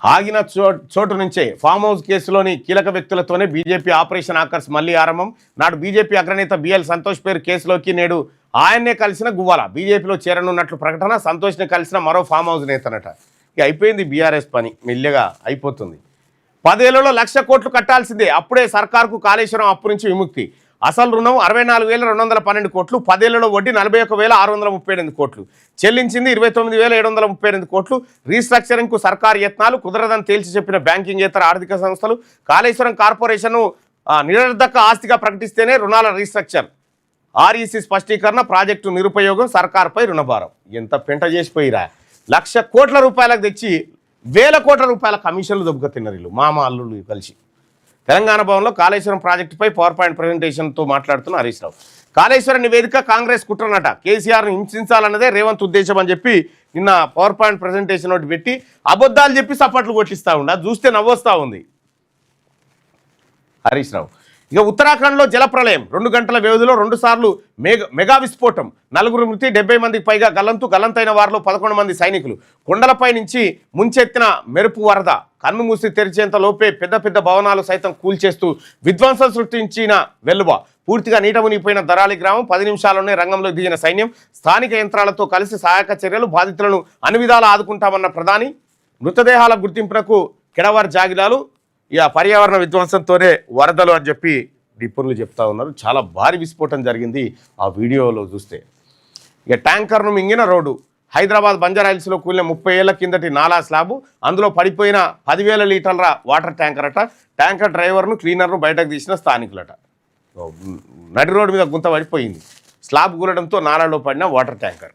ఆగిన చోటు నుంచే ఫామ్ హౌస్ కేసులోని కీలక వ్యక్తులతోనే బీజేపీ ఆపరేషన్ ఆకర్ష్ మళ్లీ ఆరంభం. నాడు బీజేపీ అగ్రనేత బిఎల్ సంతోష్ పేరు కేసులోకి నేడు ఆయన్నే కలిసిన గువ్వాల బీజేపీలో చేరనున్నట్లు ప్రకటన. సంతోష్ని కలిసిన మరో ఫామ్ హౌస్ నేతనట. ఇక అయిపోయింది బీఆర్ఎస్ పని, మెల్లగా అయిపోతుంది. 10 ఏళ్లలో 1,00,000 కోట్లు కట్టాల్సిందే, అప్పుడే సర్కార్కు కాళేశ్వరం అప్పు నుంచి విముక్తి. అసలు రుణం 64,212 కోట్లు, 10 ఏళ్లలో వడ్డీ 41,638 కోట్లు, చెల్లించింది 29,738 కోట్లు. రీస్ట్రక్చరింగ్కు సర్కారు యత్నాలు కుదరదని తేల్చి చెప్పిన బ్యాంకింగేతర ఆర్థిక సంస్థలు. కాళేశ్వరం కార్పొరేషన్ను నిరర్ధక ఆస్తిగా ప్రకటిస్తేనే రుణాల రీస్ట్రక్చర్. ఆర్ఈసీ స్పష్టీకరణ, ప్రాజెక్టు నిరుపయోగం, సర్కార్పై రుణభారం. ఎంత పెంట చేసిపోయిరా. 1,00,000 కోట్ల రూపాయలకు తెచ్చి 1,000 కోట్ల రూపాయల కమిషన్లు దొబ్బుక తిన్నారు వీళ్ళు, మామ అల్లుళ్ళు కలిసి. తెలంగాణ భవన్లో కాళేశ్వరం ప్రాజెక్టుపై పవర్ పాయింట్ ప్రజెంటేషన్తో మాట్లాడుతున్న హరీష్ రావు. కాళేశ్వరం నివేదిక కాంగ్రెస్ కుట్రనట, కేసీఆర్ను హింసించాలన్నదే రేవంత్ ఉద్దేశం అని చెప్పి నిన్న పవర్ పాయింట్ ప్రజెంటేషన్ ఒకటి పెట్టి అబద్ధాలు చెప్పి సపట్లు కొట్టిస్తూ ఉండ, చూస్తే నవ్వొస్తూ ఉంది హరీష్ రావు. ఇక ఉత్తరాఖండ్లో జలప్రలయం, 2 గంటల వ్యవధిలో 2 సార్లు మెగా విస్ఫోటం, 4 మృతి, 70 మందికి పైగా గల్లంతైన వారిలో 11 మంది సైనికులు. కొండలపై నుంచి ముంచెత్తిన మెరుపు వరద, కన్ను మూసి తెరిచేంత లోపే పెద్ద భవనాలు సైతం కూల్చేస్తూ విధ్వంసం సృష్టించిన వెల్లువ. పూర్తిగా నీట మునిగిపోయిన దరాలి గ్రామం, 10 నిమిషాల్లోనే రంగంలో దిగిన సైన్యం, స్థానిక యంత్రాలతో కలిసి సహాయక చర్యలు, బాధితులను అన్ని విధాలా ఆదుకుంటామన్న ప్రధాని. మృతదేహాల గుర్తింపునకు కెడవార్ జాగిలాలు, ఇక పర్యావరణ విధ్వంసంతోనే వరదలు అని చెప్పి నిపుణులు చెప్తా ఉన్నారు. చాలా భారీ విస్ఫోటం జరిగింది ఆ వీడియోలో చూస్తే. ఇక ట్యాంకర్ను మింగిన రోడ్డు, హైదరాబాద్ బంజారాహిల్స్లో కూలిన 30 ఏళ్ల కిందటి నాలా స్లాబు, అందులో పడిపోయిన 10,000 లీటర్ల వాటర్ ట్యాంకర్ అట. ట్యాంకర్ డ్రైవర్ను క్లీనర్ను బయటకు తీసిన స్థానికులట. నడి రోడ్డు మీద గుంత పడిపోయింది, స్లాబ్ కూలడంతో నాలాలో పడిన వాటర్ ట్యాంకర్.